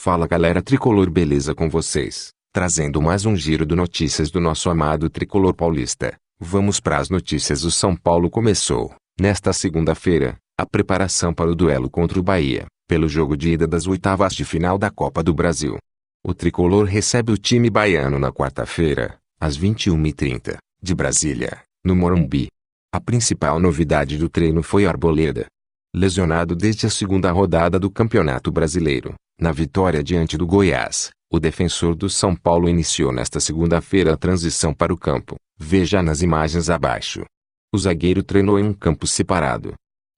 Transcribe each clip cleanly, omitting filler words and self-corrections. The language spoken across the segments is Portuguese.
Fala galera tricolor, beleza com vocês? Trazendo mais um giro de notícias do nosso amado tricolor paulista. Vamos para as notícias. O São Paulo começou, nesta segunda-feira, a preparação para o duelo contra o Bahia, pelo jogo de ida das oitavas de final da Copa do Brasil. O tricolor recebe o time baiano na quarta-feira, às 21h30, de Brasília, no Morumbi. A principal novidade do treino foi Arboleda, lesionado desde a segunda rodada do Campeonato Brasileiro. Na vitória diante do Goiás, o defensor do São Paulo iniciou nesta segunda-feira a transição para o campo. Veja nas imagens abaixo. O zagueiro treinou em um campo separado.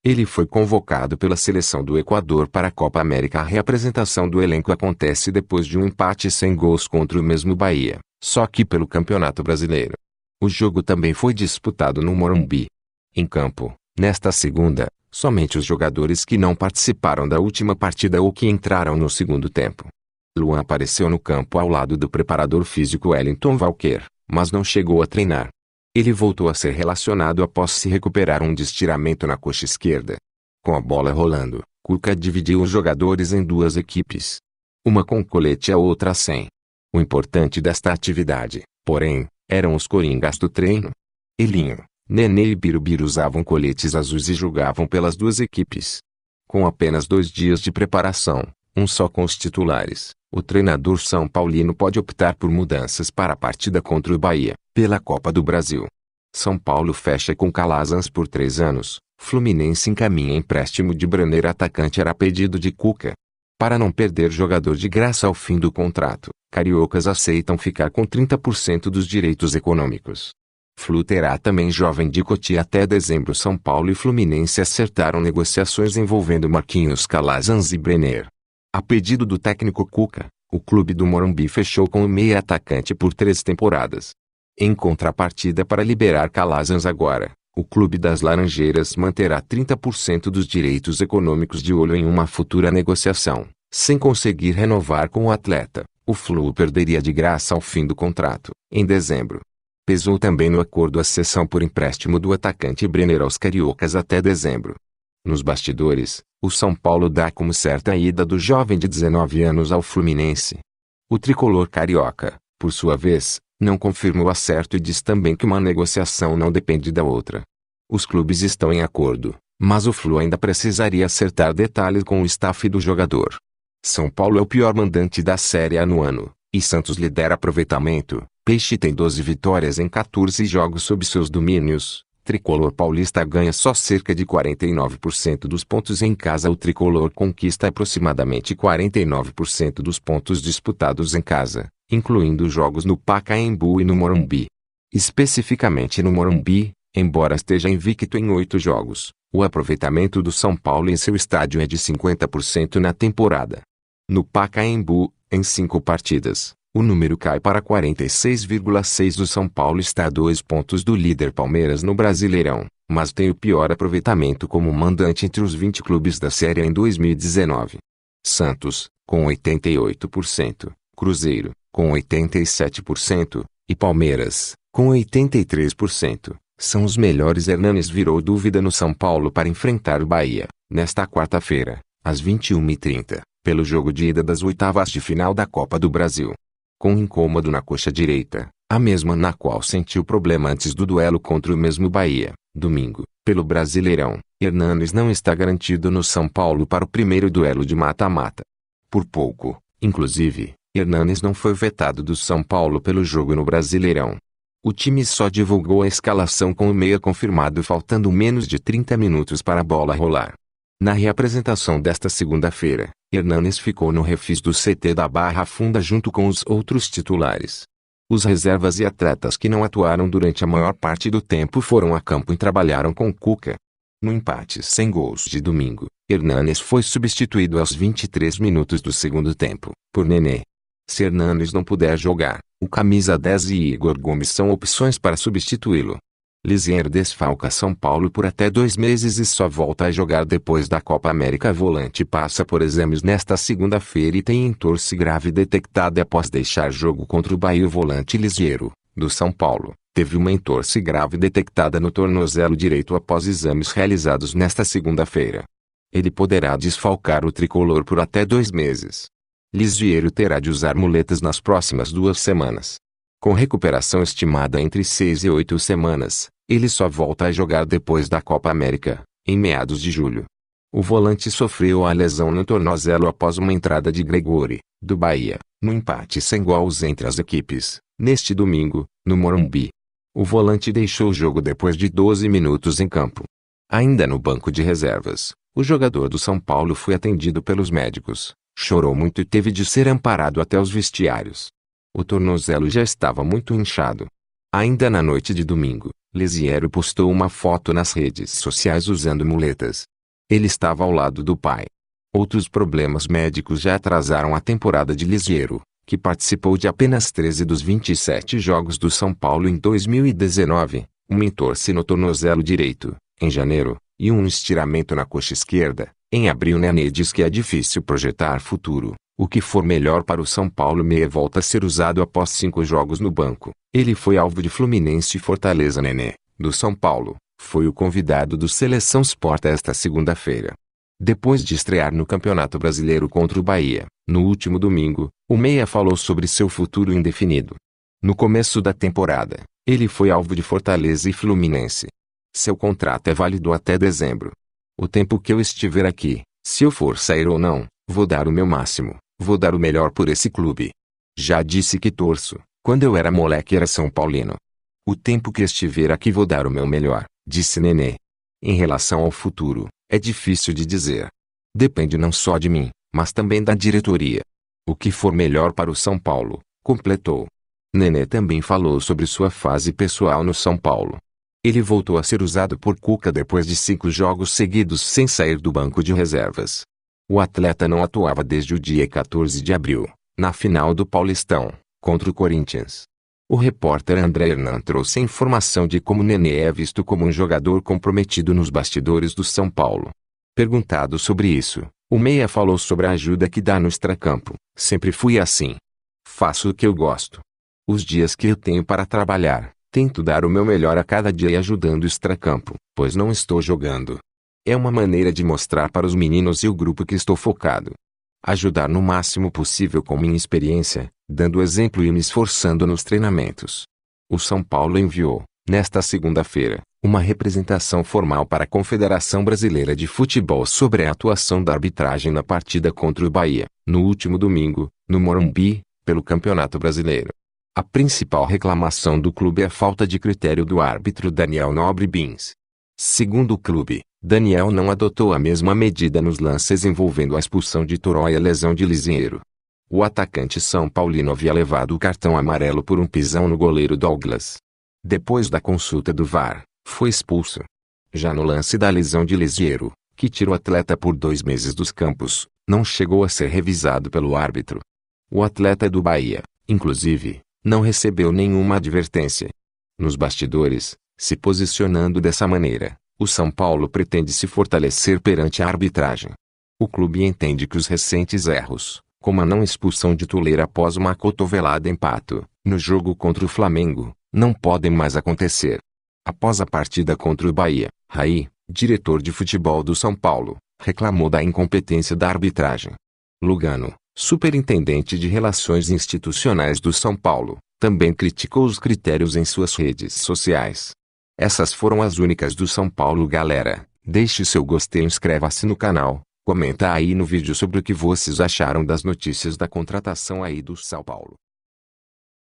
Ele foi convocado pela seleção do Equador para a Copa América. A reapresentação do elenco acontece depois de um empate sem gols contra o mesmo Bahia, só que pelo Campeonato Brasileiro. O jogo também foi disputado no Morumbi. Em campo, nesta segunda, somente os jogadores que não participaram da última partida ou que entraram no segundo tempo. Luan apareceu no campo ao lado do preparador físico Wellington Walker, mas não chegou a treinar. Ele voltou a ser relacionado após se recuperar um estiramento na coxa esquerda. Com a bola rolando, Cuca dividiu os jogadores em duas equipes. Uma com colete e a outra sem. O importante desta atividade, porém, eram os coringas do treino. Elinho, Nenê e Birubiru usavam coletes azuis e jogavam pelas duas equipes. Com apenas 2 dias de preparação, um só com os titulares, o treinador São Paulino pode optar por mudanças para a partida contra o Bahia, pela Copa do Brasil. São Paulo fecha com Calazans por 3 anos, Fluminense encaminha empréstimo de Branner. Atacante era pedido de Cuca. Para não perder jogador de graça ao fim do contrato, cariocas aceitam ficar com 30% dos direitos econômicos. Flu terá também jovem de Cotia até dezembro. São Paulo e Fluminense acertaram negociações envolvendo Marquinhos, Calazans e Brenner. A pedido do técnico Cuca, o clube do Morumbi fechou com o meia atacante por 3 temporadas. Em contrapartida, para liberar Calazans agora, o clube das Laranjeiras manterá 30% dos direitos econômicos. De olho em uma futura negociação, sem conseguir renovar com o atleta, o Flu perderia de graça ao fim do contrato, em dezembro. Pesou também no acordo a cessão por empréstimo do atacante Brenner aos cariocas até dezembro. Nos bastidores, o São Paulo dá como certa a ida do jovem de 19 anos ao Fluminense. O tricolor carioca, por sua vez, não confirma o acerto e diz também que uma negociação não depende da outra. Os clubes estão em acordo, mas o Flu ainda precisaria acertar detalhes com o staff do jogador. São Paulo é o pior mandante da Série A no ano, e Santos lidera aproveitamento. Peixe tem 12 vitórias em 14 jogos sob seus domínios. Tricolor paulista ganha só cerca de 49% dos pontos em casa. O tricolor conquista aproximadamente 49% dos pontos disputados em casa, incluindo jogos no Pacaembu e no Morumbi. Especificamente no Morumbi, embora esteja invicto em 8 jogos, o aproveitamento do São Paulo em seu estádio é de 50% na temporada. No Pacaembu, em 5 partidas, o número cai para 46,6. O São Paulo está a 2 pontos do líder Palmeiras no Brasileirão, mas tem o pior aproveitamento como mandante entre os 20 clubes da Série A em 2019. Santos, com 88%, Cruzeiro, com 87%, e Palmeiras, com 83%, são os melhores. Hernanes virou dúvida no São Paulo para enfrentar o Bahia, nesta quarta-feira, às 21h30, pelo jogo de ida das oitavas de final da Copa do Brasil. Com incômodo na coxa direita, a mesma na qual sentiu problema antes do duelo contra o mesmo Bahia, domingo, pelo Brasileirão, Hernanes não está garantido no São Paulo para o primeiro duelo de mata-mata. Por pouco, inclusive, Hernanes não foi vetado do São Paulo pelo jogo no Brasileirão. O time só divulgou a escalação com o meia confirmado faltando menos de 30 minutos para a bola rolar. Na reapresentação desta segunda-feira, Hernanes ficou no refis do CT da Barra Funda junto com os outros titulares. Os reservas e atletas que não atuaram durante a maior parte do tempo foram a campo e trabalharam com Cuca. No empate sem gols de domingo, Hernanes foi substituído aos 23 minutos do segundo tempo, por Nenê. Se Hernanes não puder jogar, o camisa 10 e Igor Gomes são opções para substituí-lo. Lisieiro desfalca São Paulo por até 2 meses e só volta a jogar depois da Copa América. Volante passa por exames nesta segunda-feira e tem entorse grave detectada após deixar jogo contra o Bahia. O volante Lisieiro, do São Paulo, teve uma entorse grave detectada no tornozelo direito após exames realizados nesta segunda-feira. Ele poderá desfalcar o tricolor por até 2 meses. Lisieiro terá de usar muletas nas próximas 2 semanas. Com recuperação estimada entre 6 e 8 semanas, ele só volta a jogar depois da Copa América, em meados de julho. O volante sofreu a lesão no tornozelo após uma entrada de Gregori, do Bahia, no empate sem gols entre as equipes, neste domingo, no Morumbi. O volante deixou o jogo depois de 12 minutos em campo. Ainda no banco de reservas, o jogador do São Paulo foi atendido pelos médicos, chorou muito e teve de ser amparado até os vestiários. O tornozelo já estava muito inchado. Ainda na noite de domingo, Lisieiro postou uma foto nas redes sociais usando muletas. Ele estava ao lado do pai. Outros problemas médicos já atrasaram a temporada de Lisieiro, que participou de apenas 13 dos 27 jogos do São Paulo em 2019, um entorse no tornozelo direito, em janeiro, e um estiramento na coxa esquerda. Em abril, Nenê diz que é difícil projetar futuro. O que for melhor para o São Paulo meia volta a ser usado após 5 jogos no banco. Ele foi alvo de Fluminense e Fortaleza. Nenê, do São Paulo, foi o convidado do Seleção Sport esta segunda-feira. Depois de estrear no Campeonato Brasileiro contra o Bahia, no último domingo, o meia falou sobre seu futuro indefinido. No começo da temporada, ele foi alvo de Fortaleza e Fluminense. Seu contrato é válido até dezembro. O tempo que eu estiver aqui, se eu for sair ou não, vou dar o meu máximo, vou dar o melhor por esse clube. Já disse que torço, quando eu era moleque era São Paulino. O tempo que estiver aqui vou dar o meu melhor, disse Nenê. Em relação ao futuro, é difícil de dizer. Depende não só de mim, mas também da diretoria. O que for melhor para o São Paulo, completou. Nenê também falou sobre sua fase pessoal no São Paulo. Ele voltou a ser usado por Cuca depois de 5 jogos seguidos sem sair do banco de reservas. O atleta não atuava desde o dia 14 de abril, na final do Paulistão, contra o Corinthians. O repórter André Hernan trouxe a informação de como Nenê é visto como um jogador comprometido nos bastidores do São Paulo. Perguntado sobre isso, o meia falou sobre a ajuda que dá no extracampo. Sempre fui assim. Faço o que eu gosto. Os dias que eu tenho para trabalhar, tento dar o meu melhor a cada dia e ajudando o extracampo, pois não estou jogando. É uma maneira de mostrar para os meninos e o grupo que estou focado. Ajudar no máximo possível com minha experiência, dando exemplo e me esforçando nos treinamentos. O São Paulo enviou, nesta segunda-feira, uma representação formal para a Confederação Brasileira de Futebol sobre a atuação da arbitragem na partida contra o Bahia, no último domingo, no Morumbi, pelo Campeonato Brasileiro. A principal reclamação do clube é a falta de critério do árbitro Daniel Nobre Bins. Segundo o clube, Daniel não adotou a mesma medida nos lances envolvendo a expulsão de Toró e a lesão de Lisieiro. O atacante São Paulino havia levado o cartão amarelo por um pisão no goleiro Douglas. Depois da consulta do VAR, foi expulso. Já no lance da lesão de Lisieiro, que tira o atleta por 2 meses dos campos, não chegou a ser revisado pelo árbitro. O atleta do Bahia, inclusive, não recebeu nenhuma advertência. Nos bastidores, se posicionando dessa maneira, o São Paulo pretende se fortalecer perante a arbitragem. O clube entende que os recentes erros, como a não expulsão de Tuleira após uma cotovelada em Pato, no jogo contra o Flamengo, não podem mais acontecer. Após a partida contra o Bahia, Raí, diretor de futebol do São Paulo, reclamou da incompetência da arbitragem. Lugano, superintendente de Relações Institucionais do São Paulo, também criticou os critérios em suas redes sociais. Essas foram as únicas do São Paulo. Galera, deixe seu gostei e inscreva-se no canal, comenta aí no vídeo sobre o que vocês acharam das notícias da contratação aí do São Paulo.